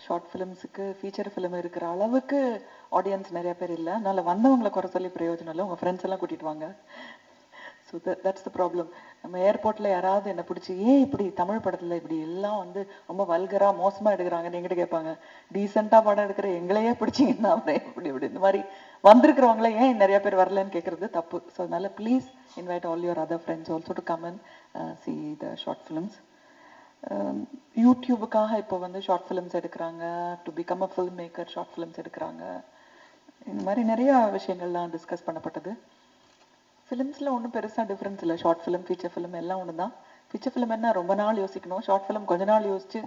Short ஃபிலிம்ஸுக்கு feature film இருக்கிற அளவுக்கு audience நிறைய பேர் இல்லை. அதனால வந்தவங்களை குறை சொல்லி பிரயோஜனம் இல்லை. உங்கள் ஃப்ரெண்ட்ஸ் எல்லாம் கூட்டிகிட்டு வாங்க. So that's the problem. நம்ம ஏர்போர்ட்டில் யாராவது என்னை பிடிச்சி ஏன் இப்படி தமிழ் படத்தில் இப்படி எல்லாம் வந்து ரொம்ப வல்கராக மோசமாக எடுக்கிறாங்கன்னு எங்கிட்ட கேட்பாங்க. டீசெண்டாக படம் எடுக்கிற எங்களையே பிடிச்சிங்கன்னா அப்புறம் இப்படி இந்த மாதிரி வந்திருக்கிறவங்களே ஏன் நிறைய பேர் வரலன்னு கேட்குறது தப்பு. ஸோ அதனால please invite all your other friends also to come and see the short films. யூடியூபுக்காக இப்போ வந்து ஷார்ட் ஃபிலிம்ஸ் எடுக்கிறாங்க. To become a film maker short films எடுக்கிறாங்க. இந்த மாதிரி நிறையா விஷயங்கள்லாம் டிஸ்கஸ் பண்ணப்பட்டது. ஃபிலிம்ஸில் ஒன்றும் பெருசாக டிஃப்ரென்ஸ் இல்லை. ஷார்ட் ஃபிலிம் ஃபீச்சர் ஃபிலிம் எல்லாம் ஒன்று தான். ஃபீச்சர் ஃபிலிம் என்ன ரொம்ப நாள் யோசிக்கணும். ஷார்ட் ஃபிலிம் கொஞ்ச நாள் யோசிச்சு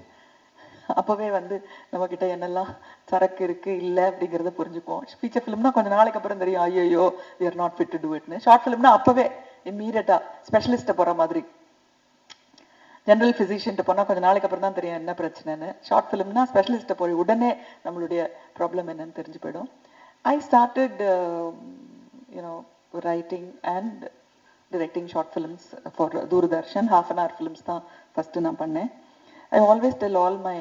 அப்போவே வந்து நம்மக்கிட்ட என்னெல்லாம் சரக்கு இருக்குது இல்லை அப்படிங்கிறத புரிஞ்சுக்குவோம். ஃபீச்சர் ஃபிலிம்னா கொஞ்சம் நாளைக்கு அப்புறம் தெரியும் ஐயோ we are not fit to do இட்னு. ஷார்ட் ஃபிலிம்னா அப்போவே இம்மீடியட்டாக ஸ்பெஷலிஸ்ட்டை போகிற மாதிரி. ஜென்ரல் ஃபிசிஷியன்ட்டு போனால் கொஞ்சம் நாளைக்கு அப்புறம் தான் தெரியும் என்ன பிரச்சனைன்னு. ஷார்ட் ஃபிலிம்னா ஸ்பெஷலிஸ்ட்டை போய் உடனே நம்மளுடைய ப்ராப்ளம் என்னன்னு தெரிஞ்சு போயிடும். I started writing and directing short films for Doordarshan. Half-an-hour films தான் first நான் பண்ணேன். I always tell all my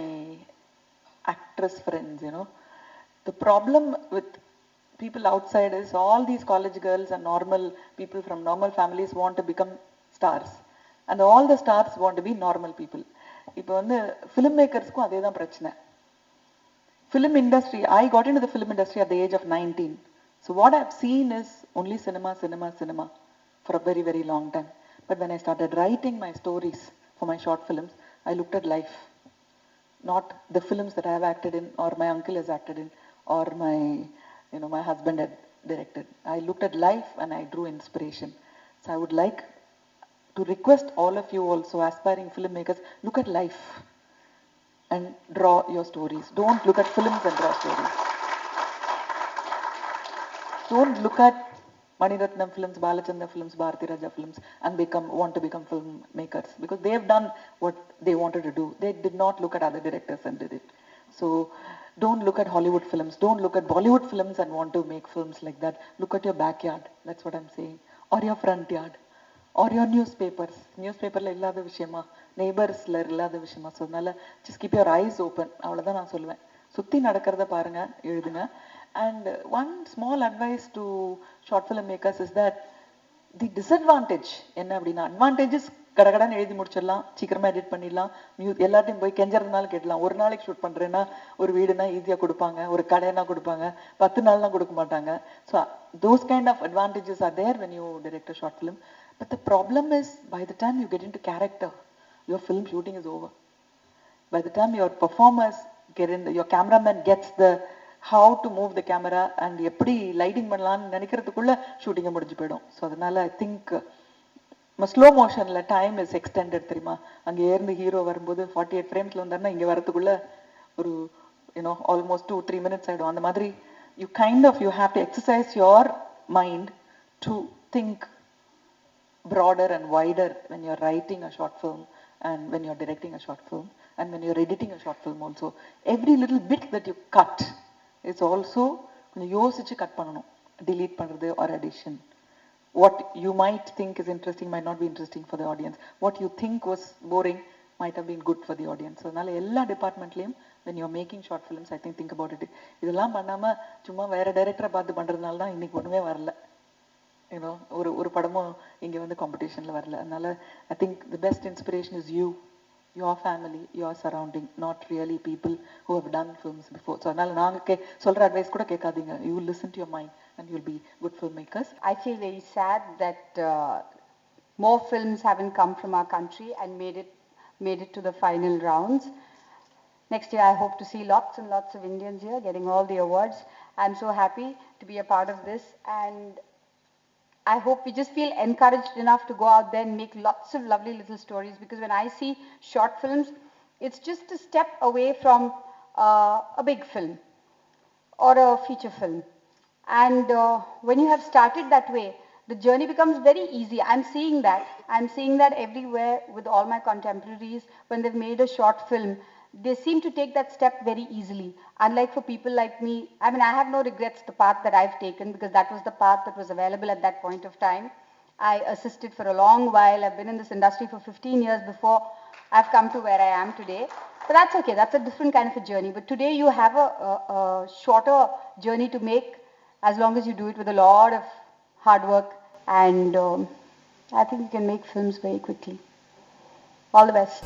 actress friends, the problem with people outside is all these college girls and normal people from normal families want to become stars. And all the stars want to be normal people. இப்போ வந்து film makersக்கும் அதே தான் பிரச்சனை. Film industry, I got into the film industry at the age of 19. So what I've seen is only cinema for a very, very long time. But when I started writing my stories for my short films, I looked at life, not the films that I have acted in or my uncle has acted in or my husband had directed. I looked at life and I drew inspiration. So I would like to request all of you also, aspiring filmmakers, look at life and draw your stories. Don't look at films and draw stories. Don't look at Maniratnam films, Balachandra films, Bharati Raja films and want to become filmmakers because they've done what they wanted to do. They did not look at other directors and did it. So don't look at Hollywood films. Don't look at Bollywood films and want to make films like that. Look at your backyard. That's what I'm saying. Or your front yard. Or your newspapers. Newspaperல இல்லாத விஷயமா, neighborsல இல்லாத விஷயமா. So அதனால just keep your eyes open. அவ்வளவுதான் நான் சொல்லுவேன். சுத்தி நடக்கிறத பாருங்க, எழுதுங்க. And one small advice to short film makers is that the disadvantage என்ன அப்படின்னா, advantages கடகடன்னு எழுதி முடிச்சிடலாம், சீக்கிரமா எடிட் பண்ணிடலாம், எல்லாத்தையும் போய் கெஞ்சறதுனால கேட்கலாம். ஒரு நாளைக்கு ஷூட் பண்றேன்னா ஒரு வீடுனா ஈஸியா கொடுப்பாங்க, ஒரு கடைனா கொடுப்பாங்க, 10 நாள்லாம் கொடுக்க மாட்டாங்க. So those kind of advantages are there when you direct a short film. But the problem is by the time you get into character, your film shooting is over. By the time your performers get in, your cameraman gets the how to move the camera and எப்படி lighting பண்ணலாம்னு நினைக்கிறதுக்குள்ள ஷூட்டிங்கை முடிஞ்சு போயிடும். So அதனால I think slow மோஷன்ல time is extended தெரியுமா. அங்கே ஏர்ந்து ஹீரோ வரும்போது 48 ஃப்ரேம்ஸ்ல வந்தாருன்னா இங்கே வரதுக்குள்ள ஒரு ஆல்மோஸ்ட் 2-3 மினிட்ஸ் ஆயிடும். அந்த மாதிரி you have to exercise your mind to think broader and wider when you're writing a short film and when you're directing a short film and when you're editing a short film also. Every little bit that you cut is also கொஞ்சம் யோசிச்சு cut பண்ணணும். delete பண்றது or addition. What you might think is interesting might not be interesting for the audience. What you think was boring might have been good for the audience. அதனால எல்லா டிபார்ட்மெண்ட்லயும் when you're making short films, I think about it. இதெல்லாம் பண்ணாம சும்மா வேற டைரக்டரை பார்த்து பண்றதுனால தான் இன்னைக்கு ஒண்ணுமே வரல. ஒரு படமும் இங்க வந்து காம்படிஷன்ல வரல. அதனால I think the best inspiration is you, your family, your surrounding, not really people who have done films before. So அதனால நாங்க சொல்ற அட்வைஸ் கூட கேட்காதீங்க. You will listen to your mind and you'll be good filmmakers. I feel very sad that more films haven't come from our country and made it to the final rounds. Next year I hope to see lots and lots of Indians here getting all the awards. I'm so happy to be a part of this, and I hope we just feel encouraged enough to go out there and make lots of lovely little stories, because when I see short films, it's just a step away from a big film or a feature film. And when you have started that way, the journey becomes very easy. I'm seeing that everywhere with all my contemporaries. When they've made a short film, they seem to take that step very easily. Unlike for people like me, I mean, I have no regrets the path that I've taken, because that was the path that was available at that point of time. I assisted for a long while. I've been in this industry for 15 years before I've come to where I am today. But that's okay. That's a different kind of a journey. But today you have a shorter journey to make as long as you do it with a lot of hard work. And I think you can make films very quickly. All the best.